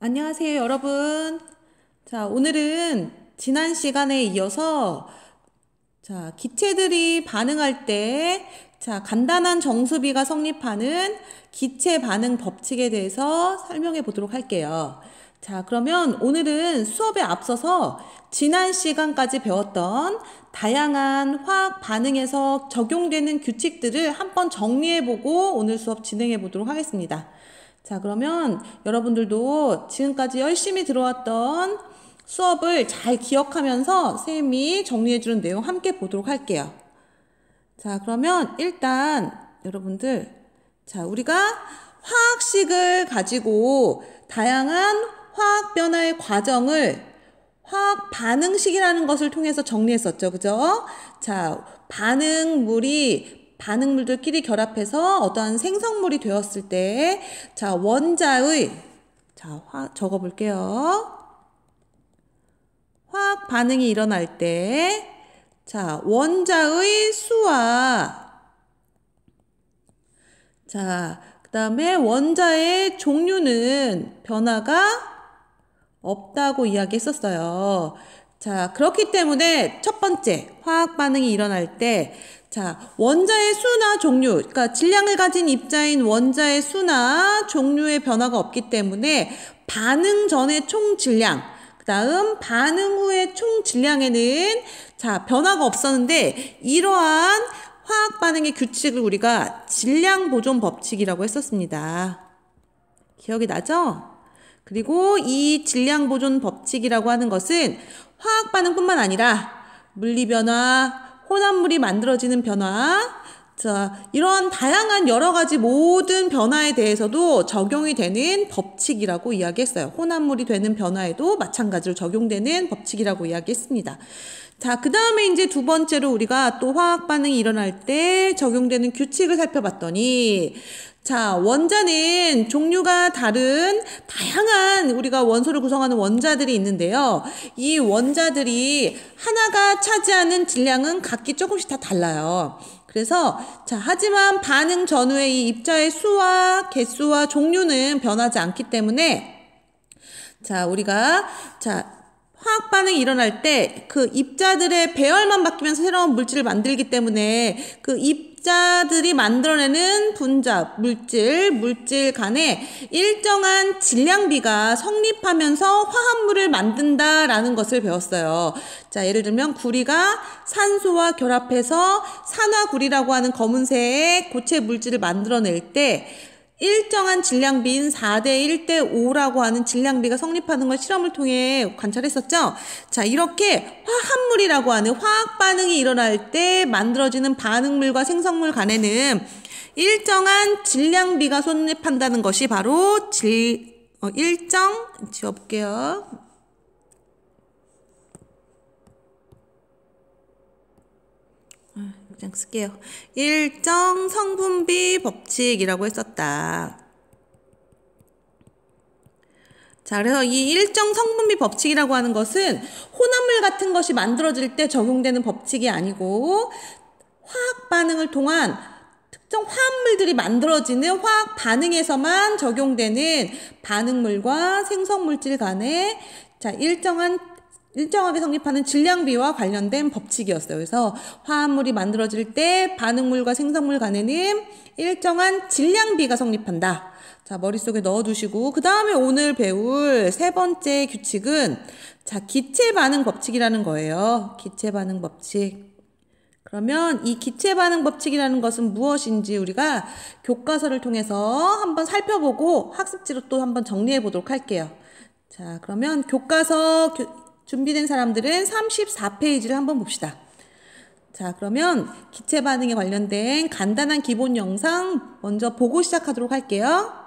안녕하세요, 여러분. 자, 오늘은 지난 시간에 이어서 기체들이 반응할 때 간단한 정수비가 성립하는 기체 반응 법칙에 대해서 설명해 보도록 할게요. 자, 그러면 오늘은 수업에 앞서서 지난 시간까지 배웠던 다양한 화학 반응에서 적용되는 규칙들을 한번 정리해 보고 오늘 수업 진행해 보도록 하겠습니다. 자, 그러면 여러분들도 지금까지 열심히 들어왔던 수업을 잘 기억하면서 선생님이 정리해주는 내용 함께 보도록 할게요. 자, 그러면 일단 여러분들, 우리가 화학식을 가지고 다양한 화학 변화의 과정을 화학 반응식이라는 것을 통해서 정리했었죠. 그죠? 자, 반응물들끼리 결합해서 어떠한 생성물이 되었을 때, 적어 볼게요. 화학 반응이 일어날 때, 원자의 수와, 그 다음에 원자의 종류는 변화가 없다고 이야기했었어요. 자, 그렇기 때문에 첫 번째 화학 반응이 일어날 때, 원자의 수나 종류, 그러니까 질량을 가진 입자인 원자의 수나 종류의 변화가 없기 때문에 반응 전의 총 질량, 그 다음 반응 후의 총 질량에는 변화가 없었는데 이러한 화학 반응의 규칙을 우리가 질량 보존 법칙이라고 했었습니다. 기억이 나죠? 그리고 이 질량 보존 법칙이라고 하는 것은 화학 반응뿐만 아니라 물리 변화, 혼합물이 만들어지는 변화, 이런 다양한 여러 가지 모든 변화에 대해서도 적용이 되는 법칙이라고 이야기했어요. 혼합물이 되는 변화에도 마찬가지로 적용되는 법칙이라고 이야기했습니다. 자, 그 다음에 이제 두 번째로 우리가 또 화학 반응이 일어날 때 적용되는 규칙을 살펴봤더니, 원자는 종류가 다른 다양한 우리가 원소를 구성하는 원자들이 있는데요. 이 원자들이 하나가 차지하는 질량은 각기 조금씩 다 달라요. 그래서 하지만 반응 전후의 이 입자의 수와 개수와 종류는 변하지 않기 때문에 우리가 화학 반응이 일어날 때 그 입자들의 배열만 바뀌면서 새로운 물질을 만들기 때문에 그 입자들이 만들어내는 분자, 물질 간에 일정한 질량비가 성립하면서 화합물을 만든다라는 것을 배웠어요. 예를 들면 구리가 산소와 결합해서 산화구리라고 하는 검은색의 고체 물질을 만들어낼 때 일정한 질량비인 4대 1대 5라고 하는 질량비가 성립하는 걸 실험을 통해 관찰했었죠. 이렇게 화합물이라고 하는 화학 반응이 일어날 때 만들어지는 반응물과 생성물 간에는 일정한 질량비가 성립한다는 것이 바로 지워볼게요. 그냥 쓸게요. 일정 성분비 법칙이라고 했었다. 그래서 이 일정 성분비 법칙이라고 하는 것은 혼합물 같은 것이 만들어질 때 적용되는 법칙이 아니고 화학 반응을 통한 특정 화합물들이 만들어지는 화학 반응에서만 적용되는 반응물과 생성물질 간에 일정하게 성립하는 질량비와 관련된 법칙이었어요. 그래서 화합물이 만들어질 때 반응물과 생성물 간에는 일정한 질량비가 성립한다. 머릿속에 넣어두시고 그 다음에 오늘 배울 세 번째 규칙은 기체 반응 법칙이라는 거예요. 기체 반응 법칙. 그러면 이 기체 반응 법칙이라는 것은 무엇인지 우리가 교과서를 통해서 한번 살펴보고 학습지로 또 한번 정리해 보도록 할게요. 그러면 교과서 준비된 사람들은 34페이지를 한번 봅시다. 그러면 기체 반응에 관련된 간단한 기본 영상 먼저 보고 시작하도록 할게요.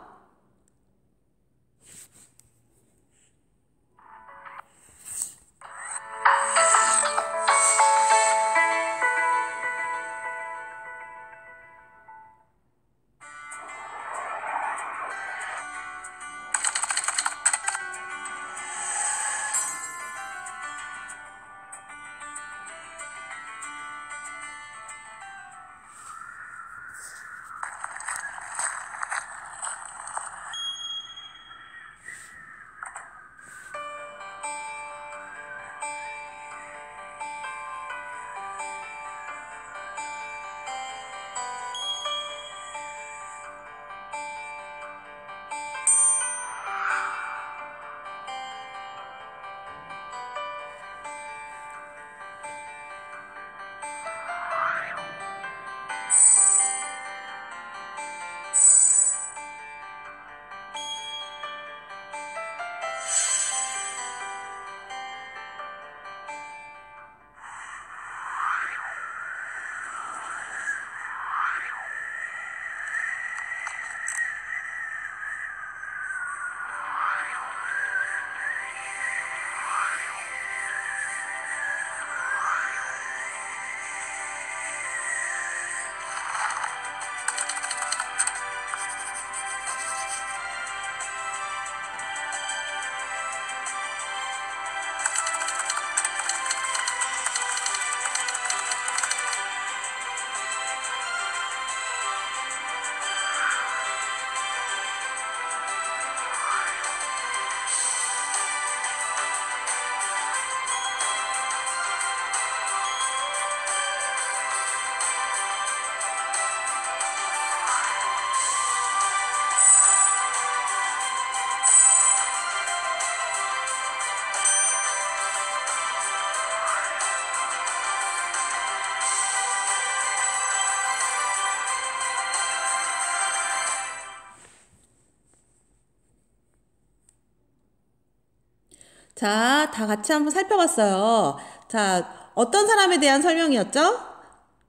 자, 다 같이 한번 살펴봤어요. 자, 어떤 사람에 대한 설명이었죠?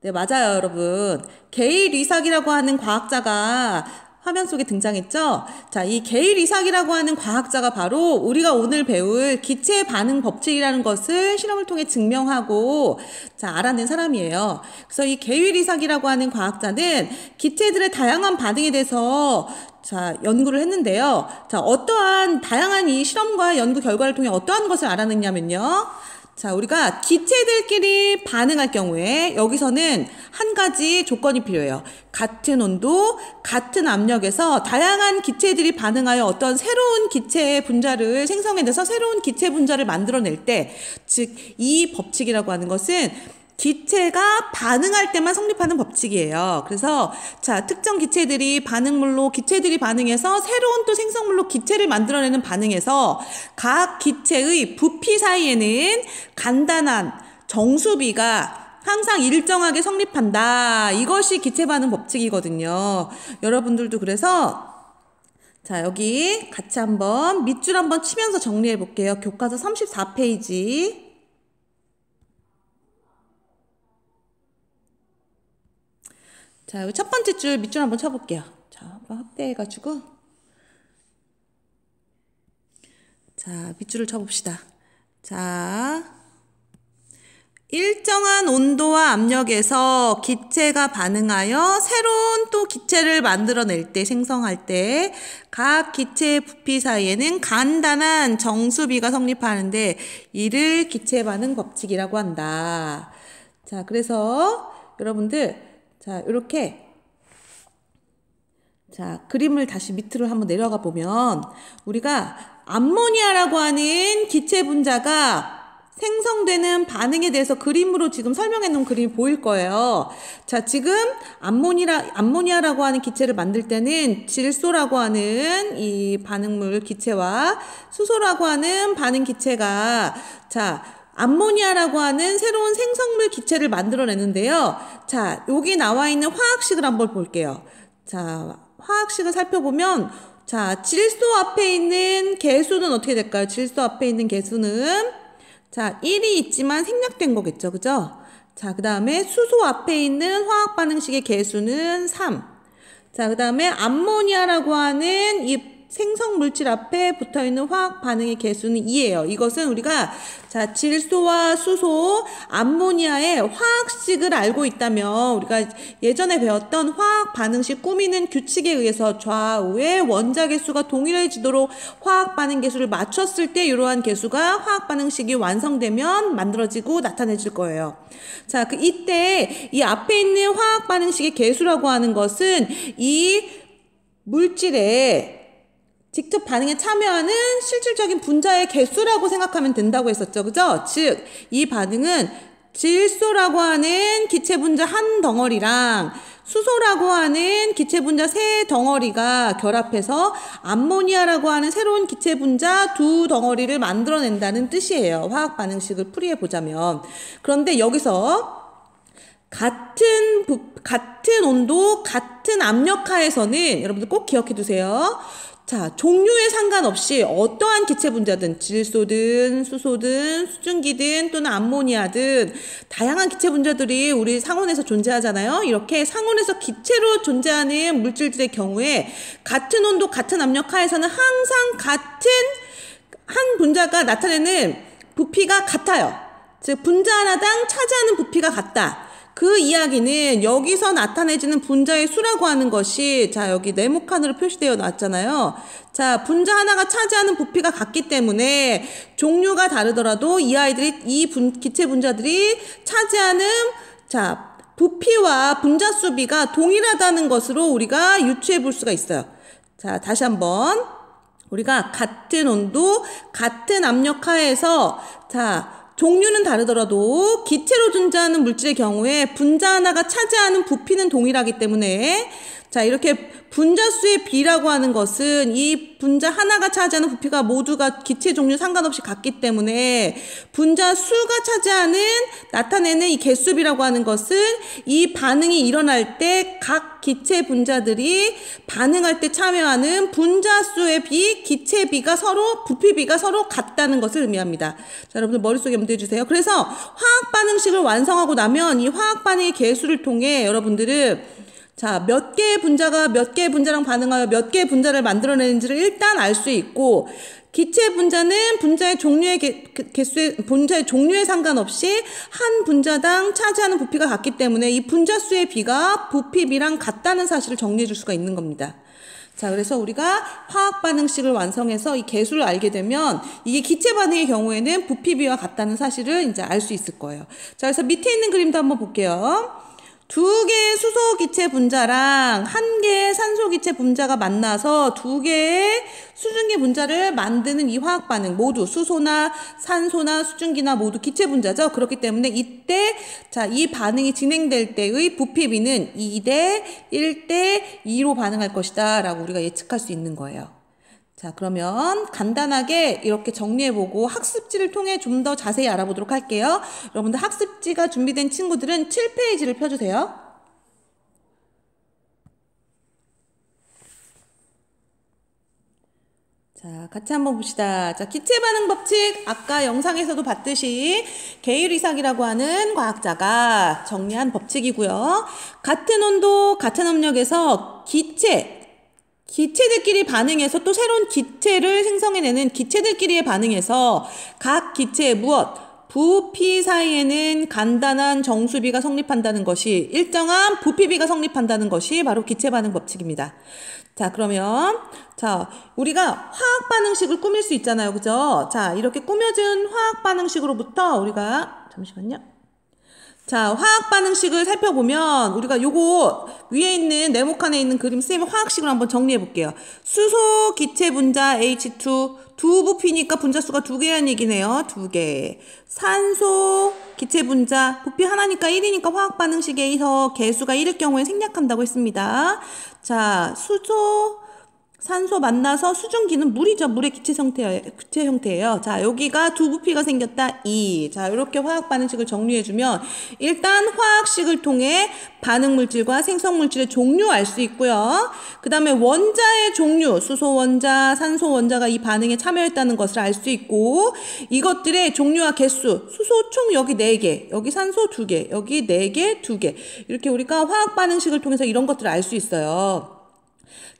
네, 맞아요, 여러분. 게일 리삭이라고 하는 과학자가 화면 속에 등장했죠? 자, 이 게일 리삭이라고 하는 과학자가 바로 우리가 오늘 배울 기체 반응 법칙이라는 것을 실험을 통해 증명하고 자, 알아낸 사람이에요. 그래서 이 게일 리삭이라고 하는 과학자는 기체들의 다양한 반응에 대해서 자, 연구를 했는데요. 자, 어떠한 다양한 이 실험과 연구 결과를 통해 어떠한 것을 알아냈냐면요. 자, 우리가 기체들끼리 반응할 경우에 여기서는 한 가지 조건이 필요해요. 같은 온도, 같은 압력에서 다양한 기체들이 반응하여 어떤 새로운 기체 분자를 생성해내서 새로운 기체 분자를 만들어낼 때, 즉, 이 법칙이라고 하는 것은 기체가 반응할 때만 성립하는 법칙이에요. 그래서 자, 특정 기체들이 반응해서 새로운 또 생성물로 기체를 만들어내는 반응에서 각 기체의 부피 사이에는 간단한 정수비가 항상 일정하게 성립한다. 이것이 기체 반응 법칙이거든요. 여러분들도 그래서 자, 여기 같이 한번 밑줄 한번 치면서 정리해 볼게요. 교과서 34페이지. 자, 여기 첫 번째 줄 밑줄 한번 쳐볼게요. 자, 한번 확대해가지고. 자, 밑줄을 쳐봅시다. 자, 일정한 온도와 압력에서 기체가 반응하여 새로운 또 기체를 만들어낼 때, 생성할 때, 각 기체의 부피 사이에는 간단한 정수비가 성립하는데, 이를 기체 반응 법칙이라고 한다. 자, 그래서 여러분들, 자, 이렇게 자, 그림을 다시 밑으로 한번 내려가 보면 우리가 암모니아라고 하는 기체 분자가 생성되는 반응에 대해서 그림으로 지금 설명해 놓은 그림이 보일 거예요. 자, 지금 암모니아라고 하는 기체를 만들 때는 질소라고 하는 이 반응물 기체와 수소라고 하는 반응 기체가 자, 암모니아라고 하는 새로운 생성물 기체를 만들어내는데요. 자, 여기 나와 있는 화학식을 한번 볼게요. 자, 화학식을 살펴보면 자, 질소 앞에 있는 개수는 어떻게 될까요? 질소 앞에 있는 개수는 자, 1이 있지만 생략된 거겠죠. 그죠? 자, 그 다음에 수소 앞에 있는 화학 반응식의 개수는 3. 자, 그 다음에 암모니아라고 하는 이 생성 물질 앞에 붙어 있는 화학 반응의 개수는 2예요. 이것은 우리가 자, 질소와 수소, 암모니아의 화학식을 알고 있다면 우리가 예전에 배웠던 화학 반응식 꾸미는 규칙에 의해서 좌우의 원자 개수가 동일해지도록 화학 반응 개수를 맞췄을 때 이러한 개수가 화학 반응식이 완성되면 만들어지고 나타내질 거예요. 자, 이때 이 앞에 있는 화학 반응식의 개수라고 하는 것은 이 물질의 직접 반응에 참여하는 실질적인 분자의 개수라고 생각하면 된다고 했었죠. 그죠? 즉, 이 반응은 질소라고 하는 기체 분자 한 덩어리랑 수소라고 하는 기체 분자 세 덩어리가 결합해서 암모니아라고 하는 새로운 기체 분자 두 덩어리를 만들어낸다는 뜻이에요. 화학 반응식을 풀이해 보자면. 그런데 여기서 같은 온도, 같은 압력하에서는 여러분들 꼭 기억해 두세요. 자, 종류에 상관없이 어떠한 기체 분자든 질소든 수소든 수증기든 또는 암모니아든 다양한 기체 분자들이 우리 상온에서 존재하잖아요. 이렇게 상온에서 기체로 존재하는 물질들의 경우에 같은 온도, 같은 압력 하에서는 항상 같은 한 분자가 나타내는 부피가 같아요. 즉 분자 하나당 차지하는 부피가 같다. 그 이야기는 여기서 나타내지는 분자의 수라고 하는 것이 자, 여기 네모칸으로 표시되어 놨잖아요. 자, 분자 하나가 차지하는 부피가 같기 때문에 종류가 다르더라도 이 기체 분자들이 차지하는 자, 부피와 분자 수비가 동일하다는 것으로 우리가 유추해 볼 수가 있어요. 자, 다시 한번 우리가 같은 온도, 같은 압력 하에서 자, 종류는 다르더라도 기체로 존재하는 물질의 경우에 분자 하나가 차지하는 부피는 동일하기 때문에 자, 이렇게 분자수의 비라고 하는 것은 이 분자 하나가 차지하는 부피가 모두가 기체 종류 상관없이 같기 때문에 분자수가 차지하는 나타내는 이 개수비라고 하는 것은 이 반응이 일어날 때 각 기체 분자들이 반응할 때 참여하는 분자수의 비, 기체비가 서로 부피비가 서로 같다는 것을 의미합니다. 자, 여러분들 머릿속에 염두해 주세요. 그래서 화학 반응식을 완성하고 나면 이 화학 반응의 개수를 통해 여러분들은 자, 몇 개의 분자가 몇 개의 분자랑 반응하여 몇 개의 분자를 만들어내는지를 일단 알 수 있고, 기체 분자는 분자의 종류의 분자의 종류에 상관없이 한 분자당 차지하는 부피가 같기 때문에 이 분자수의 비가 부피비랑 같다는 사실을 정리해 줄 수가 있는 겁니다. 자, 그래서 우리가 화학 반응식을 완성해서 이 개수를 알게 되면 이게 기체 반응의 경우에는 부피비와 같다는 사실을 이제 알 수 있을 거예요. 자, 그래서 밑에 있는 그림도 한번 볼게요. 두 개의 수소 기체 분자랑 한 개의 산소 기체 분자가 만나서 두 개의 수증기 분자를 만드는 이 화학 반응 모두 수소나 산소나 수증기나 모두 기체 분자죠. 그렇기 때문에 이때 자, 이 반응이 진행될 때의 부피비는 2대 1대 2로 반응할 것이다 라고 우리가 예측할 수 있는 거예요. 자, 그러면 간단하게 이렇게 정리해보고 학습지를 통해 좀 더 자세히 알아보도록 할게요. 여러분들 학습지가 준비된 친구들은 7페이지를 펴주세요. 자, 같이 한번 봅시다. 자, 기체 반응 법칙, 아까 영상에서도 봤듯이 게일 이삭이라고 하는 과학자가 정리한 법칙이고요. 같은 온도, 같은 압력에서 기체들끼리 반응해서 또 새로운 기체를 생성해내는 기체들끼리의 반응에서 각 기체의 무엇? 부피 사이에는 간단한 정수비가 성립한다는 것이 일정한 부피비가 성립한다는 것이 바로 기체 반응 법칙입니다. 자, 그러면 자, 우리가 화학 반응식을 꾸밀 수 있잖아요. 그죠? 자, 이렇게 꾸며진 화학 반응식으로부터 우리가 잠시만요. 자, 화학 반응식을 살펴보면 우리가 요거 위에 있는 네모칸에 있는 그림 쌤이 화학식을 한번 정리해 볼게요. 수소 기체 분자 H2 두 부피니까 분자수가 2개라는 얘기네요. 2개. 산소 기체 분자 부피 하나니까 1이니까 화학 반응식에서 개수가 1일 경우에 생략한다고 했습니다. 자, 수소 산소 만나서 수증기는 물이죠. 물의 기체 형태예요. 자, 여기가 두 부피가 생겼다. 2. 자, 이렇게 화학 반응식을 정리해주면 일단 화학식을 통해 반응 물질과 생성 물질의 종류 알 수 있고요. 그 다음에 원자의 종류, 수소 원자, 산소 원자가 이 반응에 참여했다는 것을 알 수 있고, 이것들의 종류와 개수, 수소 총 여기 4개, 여기 산소 2개, 여기 4개, 2개. 이렇게 우리가 화학 반응식을 통해서 이런 것들을 알 수 있어요.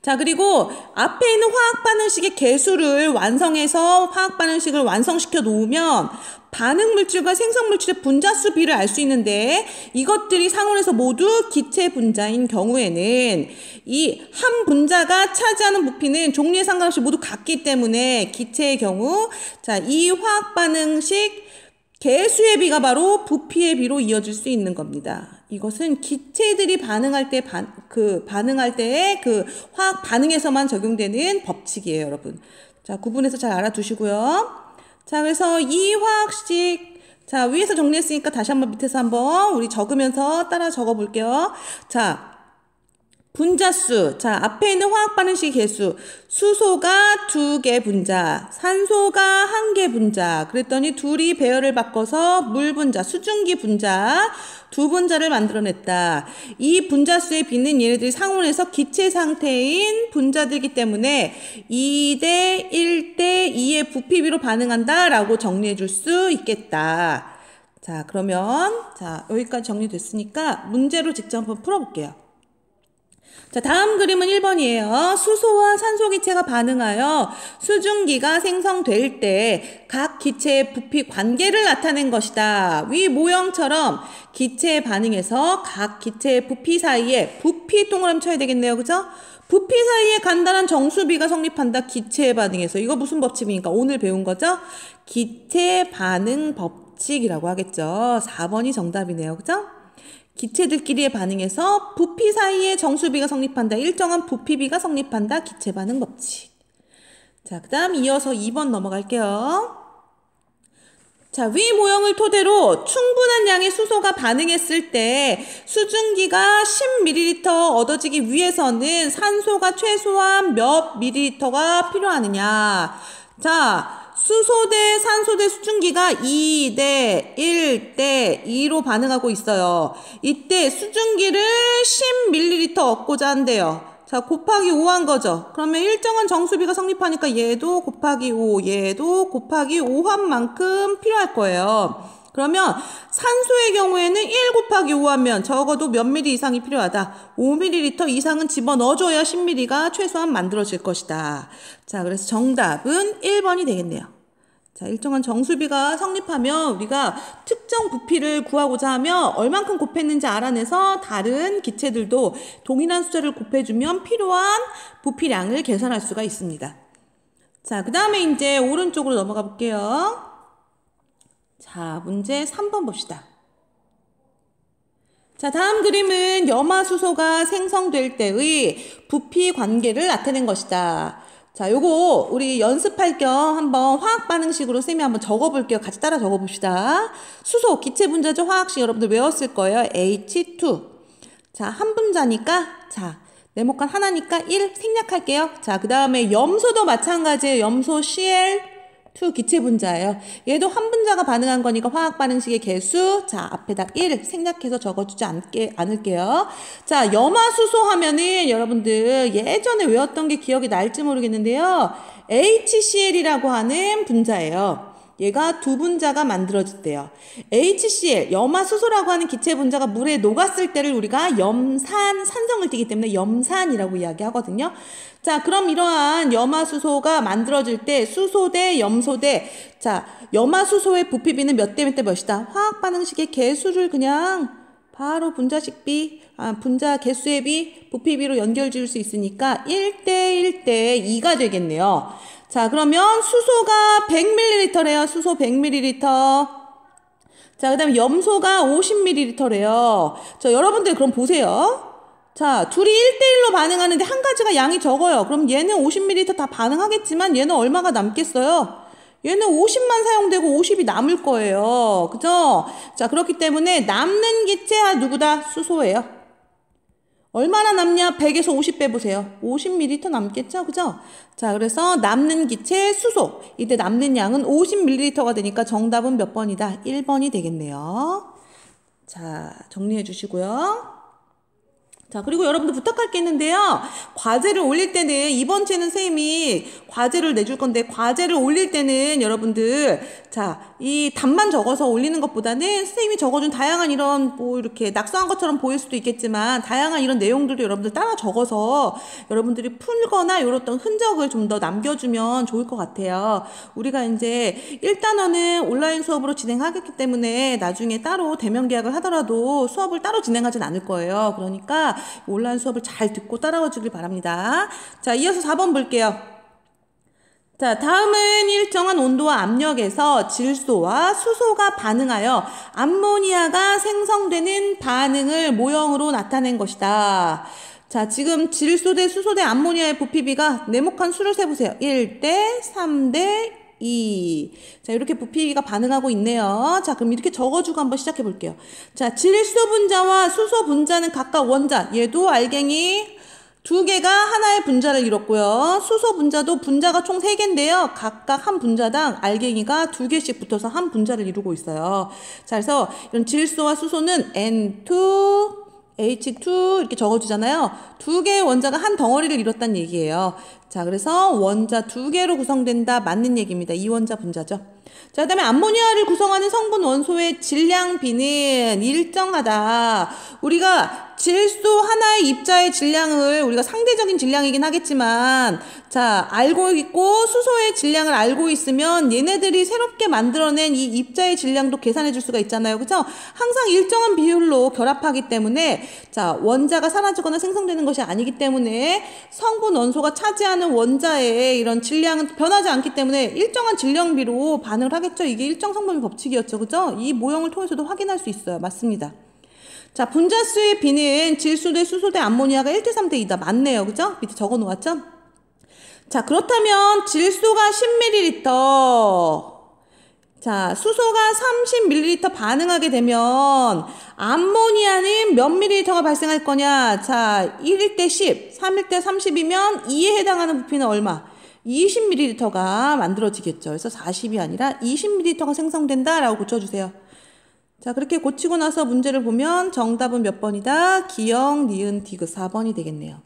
자, 그리고 앞에 있는 화학 반응식의 개수를 완성해서 화학 반응식을 완성시켜 놓으면 반응 물질과 생성 물질의 분자수 비를 알 수 있는데 이것들이 상온에서 모두 기체 분자인 경우에는 이 한 분자가 차지하는 부피는 종류에 상관없이 모두 같기 때문에 기체의 경우 자, 이 화학 반응식 개수의 비가 바로 부피의 비로 이어질 수 있는 겁니다. 이것은 기체들이 반응할 때 반응할 때의 그 화학 반응에서만 적용되는 법칙이에요, 여러분. 자, 구분해서 잘 알아두시고요. 자, 그래서 이 화학식 자, 위에서 정리했으니까 다시 한번 밑에서 한번 우리 적으면서 따라 적어 볼게요. 자, 분자수. 자, 앞에 있는 화학 반응식 개수. 수소가 2개 분자, 산소가 1개 분자. 그랬더니 둘이 배열을 바꿔서 물 분자, 수증기 분자, 2분자를 만들어냈다. 이 분자수의 비는 얘네들이 상온에서 기체 상태인 분자들이기 때문에 2대 1대 2의 부피비로 반응한다라고 정리해 줄 수 있겠다. 자, 그러면 자, 여기까지 정리됐으니까 문제로 직접 한번 풀어볼게요. 자, 다음 그림은 1번이에요. 수소와 산소 기체가 반응하여 수증기가 생성될 때 각 기체의 부피 관계를 나타낸 것이다. 위 모형처럼 기체의 반응에서 각 기체의 부피 사이에 부피 동그라미 쳐야 되겠네요. 그죠? 부피 사이에 간단한 정수비가 성립한다. 기체의 반응에서. 이거 무슨 법칙입니까? 오늘 배운 거죠? 기체 반응 법칙이라고 하겠죠. 4번이 정답이네요. 그죠? 기체들끼리의 반응에서 부피 사이에 정수비가 성립한다. 일정한 부피비가 성립한다. 기체 반응 법칙. 자, 그 다음 이어서 2번 넘어갈게요. 자, 위 모형을 토대로 충분한 양의 수소가 반응했을 때 수증기가 10ml 얻어지기 위해서는 산소가 최소한 몇 ml가 필요하느냐. 자, 수소 대 산소 대 수증기가 2 대 1 대 2로 반응하고 있어요. 이때 수증기를 10ml 얻고자 한대요. 자, 곱하기 5 한 거죠. 그러면 일정한 정수비가 성립하니까 얘도 곱하기 5, 얘도 곱하기 5 한 만큼 필요할 거예요. 그러면 산소의 경우에는 1 곱하기 5 하면 적어도 몇 ml 이상이 필요하다. 5ml 이상은 집어넣어줘야 10ml가 최소한 만들어질 것이다. 자, 그래서 정답은 1번이 되겠네요. 자, 일정한 정수비가 성립하면 우리가 특정 부피를 구하고자 하면 얼만큼 곱했는지 알아내서 다른 기체들도 동일한 숫자를 곱해주면 필요한 부피량을 계산할 수가 있습니다. 자, 그 다음에 이제 오른쪽으로 넘어가 볼게요. 자, 문제 3번 봅시다. 자, 다음 그림은 염화수소가 생성될 때의 부피 관계를 나타낸 것이다. 자, 요거 우리 연습할 겸 한번 화학 반응식으로 쌤이 한번 적어볼게요. 같이 따라 적어봅시다. 수소, 기체 분자죠. 화학식 여러분들 외웠을 거예요. H2. 자, 한 분자니까, 자, 네모칸 하나니까 1 생략할게요. 자, 그 다음에 염소도 마찬가지예요. 염소 Cl2 기체 분자예요. 얘도 한 분자가 반응한 거니까 화학 반응식의 개수, 자, 앞에다 1 생략해서 적어주지 않을게요. 자, 염화수소 하면은 여러분들 예전에 외웠던 게 기억이 날지 모르겠는데요. HCl이라고 하는 분자예요. 얘가 두 분자가 만들어졌대요. HCl, 염화수소라고 하는 기체 분자가 물에 녹았을 때를 우리가 산성을 띠기 때문에 염산이라고 이야기하거든요. 자, 그럼 이러한 염화수소가 만들어질 때 수소 대 염소 대, 자, 염화수소의 부피비는 몇 대 몇 대 몇이다. 화학 반응식의 개수를 그냥 바로 분자 개수의 비, 부피비로 연결 지을 수 있으니까 1대 1대 2가 되겠네요. 자, 그러면 수소가 100ml래요. 수소 100ml. 자, 그 다음에 염소가 50ml래요. 자, 여러분들 그럼 보세요. 자, 둘이 1대1로 반응하는데 한 가지가 양이 적어요. 그럼 얘는 50ml 다 반응하겠지만 얘는 얼마가 남겠어요? 얘는 50만 사용되고 50이 남을 거예요. 그죠? 자, 그렇기 때문에 남는 기체가 누구다? 수소예요. 얼마나 남냐? 100에서 50 빼보세요. 50ml 남겠죠? 그죠? 자, 그래서 남는 기체 수소. 이때 남는 양은 50ml가 되니까 정답은 몇 번이다? 1번이 되겠네요. 자, 정리해 주시고요. 자, 그리고 여러분들 부탁할 게 있는데요. 과제를 올릴 때는, 이번 주에는 선생님이 과제를 내줄 건데, 과제를 올릴 때는 여러분들, 자, 이 답만 적어서 올리는 것보다는 선생님이 적어준 다양한 이런, 뭐, 이렇게 낙서한 것처럼 보일 수도 있겠지만, 다양한 이런 내용들을 여러분들 따라 적어서 여러분들이 풀거나 이런 어떤 흔적을 좀 더 남겨주면 좋을 것 같아요. 우리가 이제 1단원은 온라인 수업으로 진행하겠기 때문에 나중에 따로 대면 계약을 하더라도 수업을 따로 진행하진 않을 거예요. 그러니까 온라인 수업을 잘 듣고 따라와 주길 바랍니다. 자, 이어서 4번 볼게요. 자, 다음은 일정한 온도와 압력에서 질소와 수소가 반응하여 암모니아가 생성되는 반응을 모형으로 나타낸 것이다. 자, 지금 질소 대 수소 대 암모니아의 부피비가 네모칸 수를 세보세요. 1대 3대 2. 자, 이렇게 부피가 반응하고 있네요. 자, 그럼 이렇게 적어주고 한번 시작해 볼게요. 자, 질소 분자와 수소 분자는 각각 원자. 얘도 알갱이 두 개가 하나의 분자를 이뤘고요. 수소 분자도 분자가 총 3개인데요. 각각 한 분자당 알갱이가 2개씩 붙어서 한 분자를 이루고 있어요. 자, 그래서 이런 질소와 수소는 N2, H2 이렇게 적어주잖아요. 2개의 원자가 한 덩어리를 이뤘다는 얘기예요. 자, 그래서 원자 2개로 구성된다. 맞는 얘기입니다. 이원자 분자죠. 자, 그 다음에 암모니아를 구성하는 성분 원소의 질량비는 일정하다. 우리가 질소 하나의 입자의 질량을 우리가 상대적인 질량이긴 하겠지만, 자, 알고 있고 수소의 질량을 알고 있으면 얘네들이 새롭게 만들어낸 이 입자의 질량도 계산해 줄 수가 있잖아요. 그죠? 항상 일정한 비율로 결합하기 때문에, 자, 원자가 사라지거나 생성되는 것이 아니기 때문에 성분 원소가 차지하는 원자의 이런 질량은 변하지 않기 때문에 일정한 질량비로 반응을 하겠죠. 이게 일정 성분의 법칙이었죠. 그죠? 이 모형을 통해서도 확인할 수 있어요. 맞습니다. 자, 분자수의 비는 질소 대 수소 대 암모니아가 1대 3대 2다. 맞네요. 그죠? 밑에 적어 놓았죠? 자, 그렇다면 질소가 10ml, 자, 수소가 30ml 반응하게 되면 암모니아는 몇 ml가 발생할 거냐? 자, 1대 10, 3대 30이면 2에 해당하는 부피는 얼마? 20ml가 만들어지겠죠. 그래서 40이 아니라 20ml가 생성된다라고 고쳐주세요. 자, 그렇게 고치고 나서 문제를 보면 정답은 몇 번이다? 기역, 니은, 디귿 4번이 되겠네요.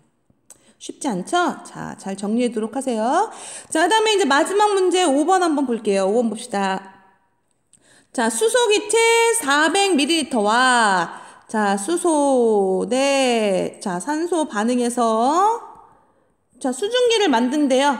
쉽지 않죠? 자, 잘 정리하도록 하세요. 자, 그 다음에 이제 마지막 문제 5번 한번 볼게요. 5번 봅시다. 자, 수소기체 400ml와 자, 수소 대 자, 산소 반응해서 자, 수증기를 만든대요.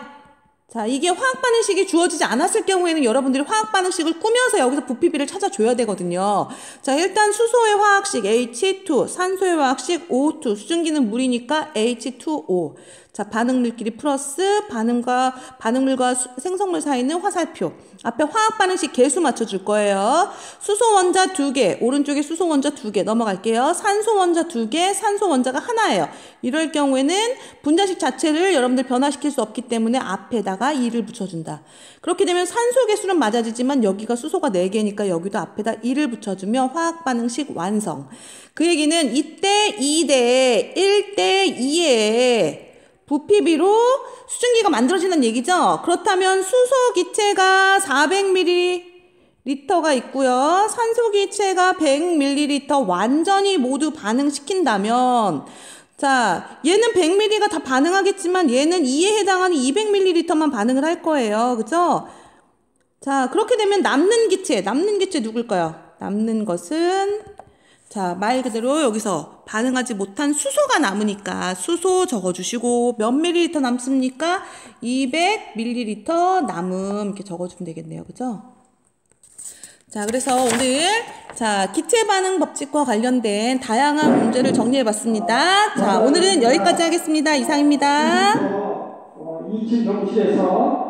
자, 이게 화학 반응식이 주어지지 않았을 경우에는 여러분들이 화학 반응식을 꾸며서 여기서 부피비를 찾아줘야 되거든요. 자, 일단 수소의 화학식 H2, 산소의 화학식 O2, 수증기는 물이니까 H2O. 자, 반응물끼리 플러스 반응물과 생성물 사이는 화살표. 앞에 화학 반응식 개수 맞춰줄 거예요. 수소 원자 2개, 오른쪽에 수소 원자 2개 넘어갈게요. 산소 원자 2개, 산소 원자가 하나예요. 이럴 경우에는 분자식 자체를 여러분들 변화시킬 수 없기 때문에 앞에다가 2를 붙여준다. 그렇게 되면 산소 개수는 맞아지지만 여기가 수소가 4개니까 여기도 앞에다 2를 붙여주면 화학 반응식 완성. 그 얘기는 이때 2대 1대 2에 부피비로 수증기가 만들어진다는 얘기죠. 그렇다면 수소 기체가 400ml가 있고요. 산소 기체가 100ml 완전히 모두 반응시킨다면 자, 얘는 100ml가 다 반응하겠지만 얘는 2에 해당하는 200ml만 반응을 할 거예요. 그죠? 자, 그렇게 되면 남는 기체 누굴까요? 남는 것은 자, 말 그대로 여기서 반응하지 못한 수소가 남으니까 수소 적어주시고 몇 ml 남습니까? 200ml 남음 이렇게 적어주면 되겠네요. 그죠? 자, 그래서 오늘 자, 기체 반응 법칙과 관련된 다양한 문제를 정리해 봤습니다. 자, 오늘은 여기까지 하겠습니다. 이상입니다. 2층 교무실에서